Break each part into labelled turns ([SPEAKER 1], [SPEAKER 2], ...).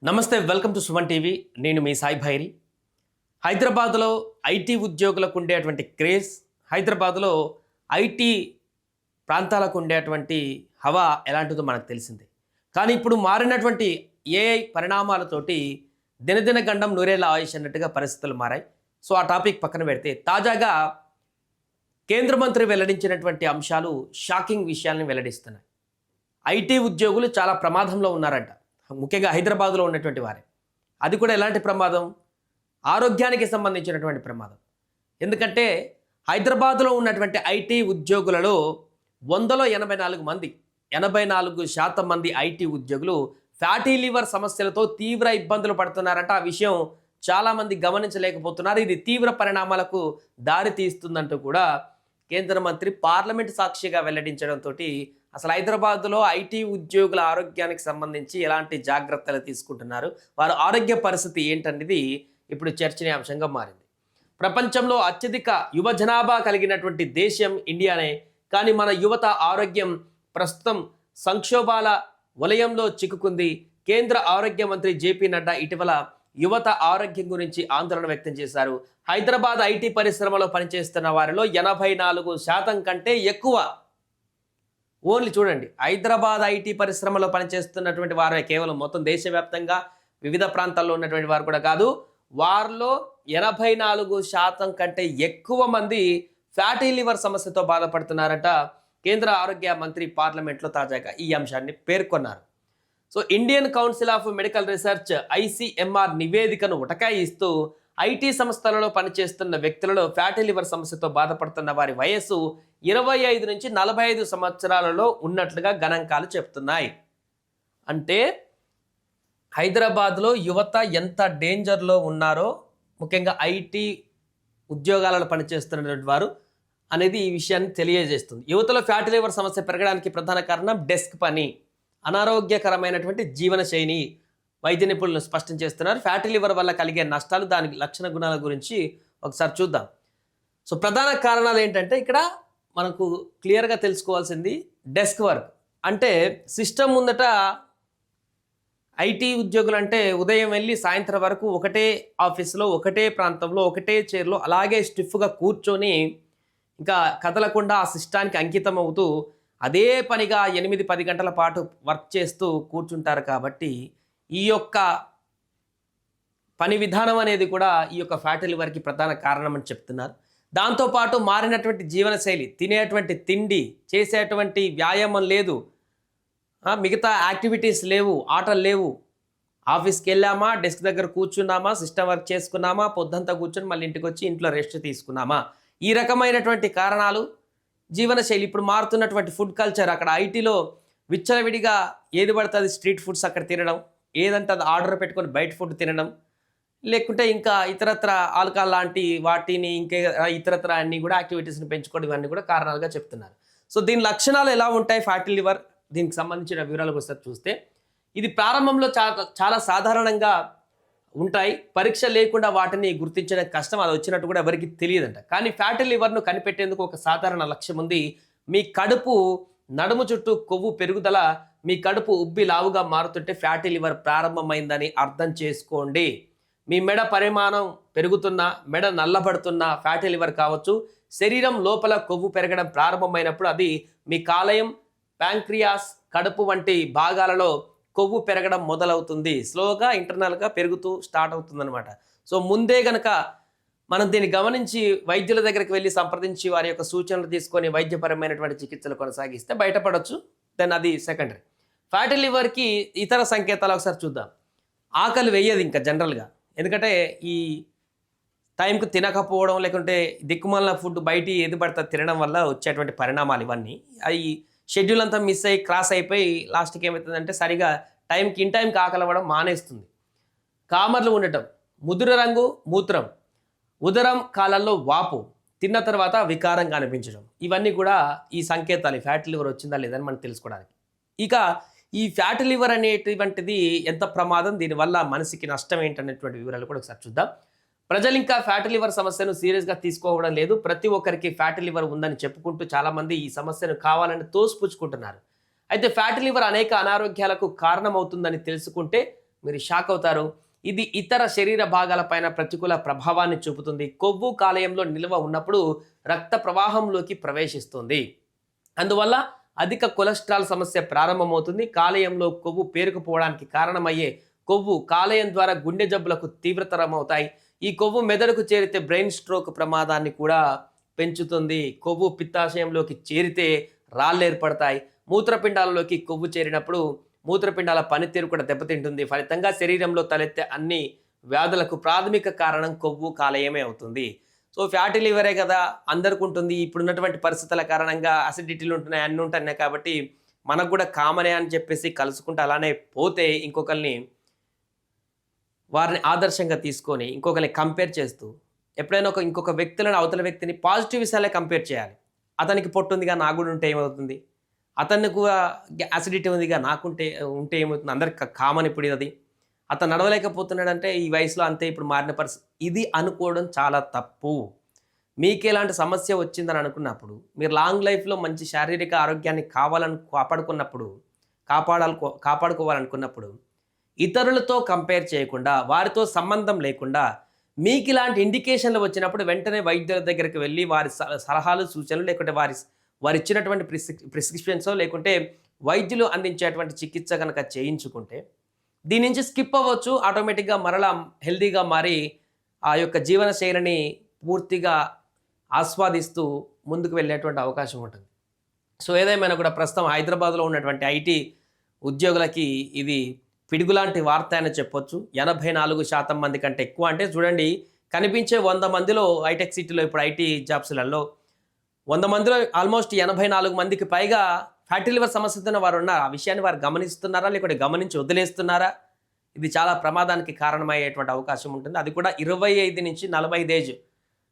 [SPEAKER 1] నమస్తే, welcome to Suman TV. నేను మీ సాయి భైరి. హైదరాబాద్లో ఐటీ ఉద్యోగులకు ఉండేటువంటి క్రేజ్, హైదరాబాద్లో ఐటీ ప్రాంతాలకు ఉండేటువంటి హవా ఎలాంటిదో మనకు తెలిసిందే. కానీ ఇప్పుడు మారినటువంటి ఏఐ పరిణామాలతోటి దినదిన గండం నూరేళ్ల ఆయుష్ అన్నట్టుగా పరిస్థితులు మారాయి. సో ఆ టాపిక్ పక్కన పెడితే తాజాగా కేంద్ర మంత్రి వెల్లడించినటువంటి అంశాలు షాకింగ్ విషయాలను వెల్లడిస్తున్నాయి. ఐటీ ఉద్యోగులు చాలా ప్రమాదంలో ఉన్నారంట, ముఖ్యంగా హైదరాబాద్లో ఉన్నటువంటి వారే. అది కూడా ఎలాంటి ప్రమాదం? ఆరోగ్యానికి సంబంధించినటువంటి ప్రమాదం. ఎందుకంటే హైదరాబాద్లో ఉన్నటువంటి ఐటీ ఉద్యోగులలో 100లో 84 మంది, 84% మంది ఐటీ ఉద్యోగులు ఫ్యాటీ లివర్ సమస్యలతో తీవ్ర ఇబ్బందులు పడుతున్నారంట. ఆ విషయం చాలామంది గమనించలేకపోతున్నారు. ఇది తీవ్ర పరిణామాలకు దారి తీస్తుందంటూ కూడా కేంద్ర మంత్రి పార్లమెంట్ సాక్షిగా వెల్లడించడంతో అసలు హైదరాబాద్లో ఐటీ ఉద్యోగుల ఆరోగ్యానికి సంబంధించి ఎలాంటి జాగ్రత్తలు తీసుకుంటున్నారు, వారి ఆరోగ్య పరిస్థితి ఏంటనేది ఇప్పుడు చర్చనీయాంశంగా మారింది. ప్రపంచంలో అత్యధిక యువ జనాభా కలిగినటువంటి దేశం ఇండియానే. కానీ మన యువత ఆరోగ్యం ప్రస్తుతం సంక్షోభాల వలయంలో చిక్కుకుంది. కేంద్ర ఆరోగ్య మంత్రి జేపీ నడ్డా ఇటీవల యువత ఆరోగ్యం గురించి ఆందోళన వ్యక్తం చేశారు. హైదరాబాద్ ఐటీ పరిశ్రమలో పనిచేస్తున్న వారిలో 84% కంటే ఎక్కువ, ఓన్లీ చూడండి, హైదరాబాద్ ఐటీ పరిశ్రమలో పనిచేస్తున్నటువంటి వారే కేవలం, మొత్తం దేశవ్యాప్తంగా వివిధ ప్రాంతాల్లో ఉన్నటువంటి వారు కూడా కాదు. వారిలో 84% కంటే ఎక్కువ మంది ఫ్యాటీ లివర్ సమస్యతో బాధపడుతున్నారట. కేంద్ర ఆరోగ్య మంత్రి పార్లమెంట్లో తాజాగా ఈ అంశాన్ని పేర్కొన్నారు. So Indian council of medical research ICMR నివేదికను ఉటకాయిస్తూ ఐటీ సంస్థలలో పనిచేస్తున్న వ్యక్తులలో ఫ్యాటీ లివర్ సమస్యతో బాధపడుతున్న వారి వయస్సు 25 నుంచి 45 సంవత్సరాలలో ఉన్నట్లుగా గణాంకాలు చెప్తున్నాయి. అంటే హైదరాబాద్లో యువత ఎంత డేంజర్లో ఉన్నారో, ముఖ్యంగా ఐటీ ఉద్యోగాలలో పనిచేస్తున్నటువంటి వారు అనేది ఈ విషయాన్ని తెలియజేస్తుంది. యువతలో ఫ్యాటీ లివర్ సమస్య పెరగడానికి ప్రధాన కారణం డెస్క్ పని, అనారోగ్యకరమైనటువంటి జీవనశైలి వైద్య నిపుణులు స్పష్టం చేస్తున్నారు. ఫ్యాటీ లివర్ వల్ల కలిగే నష్టాలు, దాని లక్షణ గుణాల గురించి ఒకసారి చూద్దాం. సో ప్రధాన కారణాలు ఏంటంటే ఇక్కడ మనకు క్లియర్గా తెలుసుకోవాల్సింది డెస్క్ వర్క్. అంటే సిస్టమ్ ముందట ఐటీ ఉద్యోగులు అంటే ఉదయం వెళ్ళి సాయంత్రం వరకు ఒకటే ఆఫీస్లో, ఒకటే ప్రాంతంలో, ఒకటే చైర్లో అలాగే స్టిఫ్గా కూర్చొని ఇంకా కదలకుండా ఆ సిస్టానికి అంకితం అవుతూ అదే పనిగా 8-10 గంటల పాటు వర్క్ చేస్తూ కూర్చుంటారు. కాబట్టి ఈ యొక్క పని విధానం అనేది కూడా ఈ యొక్క ఫ్యాటీ లివర్కి ప్రధాన కారణం అని చెప్తున్నారు. దాంతోపాటు మారినటువంటి జీవనశైలి, తినేటువంటి తిండి, చేసేటువంటి వ్యాయామం లేదు, మిగతా యాక్టివిటీస్ లేవు, ఆటలు లేవు. ఆఫీస్కి వెళ్ళామా, డెస్క్ దగ్గర కూర్చున్నామా, సిస్టమ్ వర్క్ చేసుకున్నామా, పొద్దంతా కూర్చొని మళ్ళీ ఇంటికి వచ్చి ఇంట్లో రెస్ట్ తీసుకున్నామా, ఈ రకమైనటువంటి కారణాలు జీవనశైలి. ఇప్పుడు మారుతున్నటువంటి ఫుడ్ కల్చర్, అక్కడ ఐటీలో విచ్చలవిడిగా ఏది పడుతుంది స్ట్రీట్ ఫుడ్స్ అక్కడ తినడం, ఏదంటే అది ఆర్డర్ పెట్టుకొని బయట ఫుడ్ తినడం, లేకుంటే ఇంకా ఇతరత్ర ఆల్కహాల్ లాంటి వాటిని, ఇంకా ఇతరత్ర అన్ని కూడా యాక్టివిటీస్ని పెంచుకోవడం, ఇవన్నీ కూడా కారణాలుగా చెప్తున్నారు. సో దీని లక్షణాలు ఎలా ఉంటాయి ఫ్యాటీ లివర్, దీనికి సంబంధించిన వివరాలకు ఒకసారి చూస్తే ఇది ప్రారంభంలో చాలా సాధారణంగా ఉంటాయి. పరీక్ష లేకుండా వాటిని గుర్తించడం కష్టం, అది వచ్చినట్టు కూడా ఎవరికి తెలియదంట. కానీ ఫ్యాటీ లివర్ను కనిపెట్టేందుకు ఒక సాధారణ లక్ష్యం ఉంది. మీ కడుపు నడుము చుట్టూ కొవ్వు పెరుగుదల, మీ కడుపు ఉబ్బి లావుగా మారుతుంటే ఫ్యాటీ లివర్ ప్రారంభమైందని అర్థం చేసుకోండి. మీ మెడ పరిమాణం పెరుగుతున్నా, మెడ నల్లబడుతున్నా ఫ్యాటీ లివర్ కావచ్చు. శరీరం లోపల కొవ్వు పెరగడం ప్రారంభమైనప్పుడు అది మీ కాలేయం, ప్యాంక్రియాస్, కడుపు వంటి భాగాలలో కొవ్వు పెరగడం మొదలవుతుంది. స్లోగా ఇంటర్నల్గా పెరుగుతూ స్టార్ట్ అవుతుందన్నమాట. సో ముందే గనక మనం దీన్ని గమనించి వైద్యుల దగ్గరికి వెళ్ళి సంప్రదించి వారి యొక్క సూచనలు తీసుకొని వైద్యపరమైనటువంటి చికిత్సలు కొనసాగిస్తే బయటపడవచ్చు. దెన్ అది సెకండరీ. ఫ్యాటీ లివర్కి ఇతర సంకేతాలు ఒకసారి చూద్దాం. ఆకలి వేయదు ఇంకా జనరల్గా, ఎందుకంటే ఈ టైంకి తినకపోవడం, లేకుంటే దిక్కుమాలిన ఫుడ్ బయట ఏది పడితే తినడం వల్ల వచ్చేటువంటి పరిణామాలు ఇవన్నీ. అవి షెడ్యూల్ అంతా మిస్ అయ్యి క్రాస్ అయిపోయి లాస్ట్కి ఏమవుతుందంటే సరిగా టైంకి ఇన్ టైంకి ఆకలి అవ్వడం మానేస్తుంది. కామర్లు ఉండటం, ముదురు రంగు మూత్రం, ఉదరం కాలంలో వాపు, తిన్న తర్వాత వికారంగా అనిపించడం, ఇవన్నీ కూడా ఈ సంకేతాలు ఫ్యాటీ లివర్ వచ్చిందా లేదని మనం తెలుసుకోవడానికి. ఇక ఈ ఫ్యాటీ లివర్ అనేటువంటిది ఎంత ప్రమాదం, దీనివల్ల మనిషికి నష్టం ఏంటనేటువంటి వివరాలు కూడా ఒకసారి చూద్దాం. ప్రజలు ఇంకా ఫ్యాటీ లివర్ సమస్యను సీరియస్గా తీసుకోవడం లేదు. ప్రతి ఒక్కరికి ఫ్యాటీ లివర్ ఉందని చెప్పుకుంటూ చాలామంది ఈ సమస్యను కావాలని తోసిపుచ్చుకుంటున్నారు. అయితే ఫ్యాటీ లివర్ అనేక అనారోగ్యాలకు కారణమవుతుందని తెలుసుకుంటే మీరు షాక్ అవుతారు. ఇది ఇతర శరీర భాగాలపైన ప్రతికూల ప్రభావాన్ని చూపుతుంది. కొవ్వు కాలేయంలో నిల్వ ఉన్నప్పుడు రక్త ప్రవాహంలోకి ప్రవేశిస్తుంది. అందువల్ల అధిక కొలెస్ట్రాల్ సమస్య ప్రారంభమవుతుంది. కాలేయంలో కొవ్వు పేరుకుపోవడానికి కారణమయ్యే కొవ్వు కాలేయం ద్వారా గుండె జబ్బులకు తీవ్రతరమవుతాయి. ఈ కొవ్వు మెదడుకు చేరితే బ్రెయిన్ స్ట్రోక్ ప్రమాదాన్ని కూడా పెంచుతుంది. కొవ్వు పిత్తాశయంలోకి చేరితే రాళ్ళు ఏర్పడతాయి. మూత్రపిండాలలోకి కొవ్వు చేరినప్పుడు మూత్రపిండాల పనితీరు కూడా దెబ్బతింటుంది. ఫలితంగా శరీరంలో తలెత్తే అన్ని వ్యాధులకు ప్రాథమిక కారణం కొవ్వు కాలేయమే అవుతుంది. సో ఫ్యాటీ లివరే కదా అందరికి ఉంటుంది. ఇప్పుడున్నటువంటి పరిస్థితుల కారణంగా అసిడిటీలు ఉంటున్నాయి, అన్నీ ఉంటున్నాయి. కాబట్టి మనకు కూడా కామనే అని చెప్పేసి కలుసుకుంటూ అలానే పోతే వారిని ఆదర్శంగా తీసుకొని ఇంకొకరిని కంపేర్ చేస్తూ ఎప్పుడైనా ఇంకొక వ్యక్తులను అవతల వ్యక్తిని పాజిటివ్ విషయాలే కంపేర్ చేయాలి. అతనికి పొట్టు ఉందిగా నాకు కూడా ఉంటే ఏమవుతుంది, అతనికి కూడా యాసిడిటీ ఉందిగా నాకుంటే ఏమవుతుంది, అందరికి కామన్ ఇప్పుడు అది. అతను నడవలేకపోతున్నాడంటే ఈ వయసులో అంతే, ఇప్పుడు మారిన పరిస్థితి ఇది అనుకోవడం చాలా తప్పు. మీకు ఎలాంటి సమస్య వచ్చిందని అనుకున్నప్పుడు, మీరు లాంగ్ లైఫ్లో మంచి శారీరక ఆరోగ్యాన్ని కాపాడుకోవాలనుకున్నప్పుడు ఇతరులతో కంపేర్ చేయకుండా, వారితో సంబంధం లేకుండా మీకు ఇలాంటి ఇండికేషన్లు వచ్చినప్పుడు వెంటనే వైద్యుల దగ్గరికి వెళ్ళి వారి సలహాలు సూచనలు లేకుంటే వారు ఇచ్చినటువంటి ప్రిస్క్రిప్షన్స్ లేకుంటే వైద్యులు అందించేటువంటి చికిత్స కనుక చేయించుకుంటే దీని నుంచి స్కిప్ అవ్వచ్చు. ఆటోమేటిక్గా మరలా హెల్తీగా మారి ఆ యొక్క జీవన శైలిని పూర్తిగా ఆస్వాదిస్తూ ముందుకు వెళ్ళేటువంటి అవకాశం ఉంటుంది. సో ఏదేమైనా కూడా ప్రస్తుతం హైదరాబాద్లో ఉన్నటువంటి ఐటీ ఉద్యోగులకి ఇది పిడుగులాంటి వార్త అని చెప్పొచ్చు. 84% మంది కంటే ఎక్కువ, అంటే చూడండి కనిపించే 100 మందిలో హైటెక్ సిటీలో ఇప్పుడు ఐటీ జాబ్స్లలో 100 మందిలో ఆల్మోస్ట్ 84 మందికి పైగా ఫ్యాటీ లివర్ సమస్యతో వారు ఉన్నారు. ఆ విషయాన్ని వారు గమనిస్తున్నారా లేకుంటే గమనించి వదిలేస్తున్నారా? ఇది చాలా ప్రమాదానికి కారణమయ్యేటువంటి అవకాశం ఉంటుంది. అది కూడా 25 నుంచి 45 ఏజ్,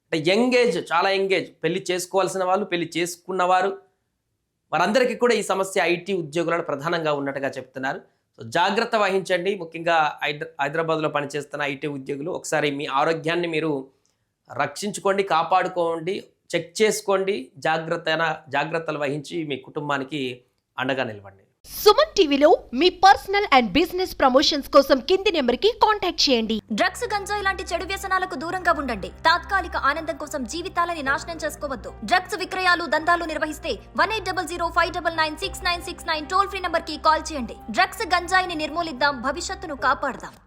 [SPEAKER 1] అంటే యంగ్ ఏజ్, చాలా యంగ్ ఏజ్. పెళ్లి చేసుకోవాల్సిన వాళ్ళు, పెళ్లి చేసుకున్నవారు, వారందరికీ కూడా ఈ సమస్య ఐటీ ఉద్యోగులను ప్రధానంగా ఉన్నట్టుగా చెప్తున్నారు. సో జాగ్రత్త వహించండి. ముఖ్యంగా హైదరాబాద్లో పనిచేస్తున్న ఐటీ ఉద్యోగులు ఒకసారి మీ ఆరోగ్యాన్ని మీరు రక్షించుకోండి, కాపాడుకోండి, చెక్ చేసుకోండి. జాగ్రత్తలు వహించి మీ కుటుంబానికి అండగా నిలవండి.
[SPEAKER 2] సుమన్ టీవీలో మీ పర్సనల్ అండ్ బిజినెస్ ప్రమోషన్స్ కోసం కింది నెంబర్కి కాంటాక్ట్ చేయండి.
[SPEAKER 3] డ్రగ్స్, గంజాయి లాంటి చెడు వ్యసనాలకు దూరంగా ఉండండి. తాత్కాలిక ఆనందం కోసం జీవితాలని నాశనం చేసుకోవద్దు. డ్రగ్స్ విక్రయాలు, దందాలు నిర్వహిస్తే 1800599696 టోల్ ఫ్రీ నంబర్ కి కాల్ చేయండి. డ్రగ్స్, గంజాయిని నిర్మూలిద్దాం, భవిష్యత్తును కాపాడదాం.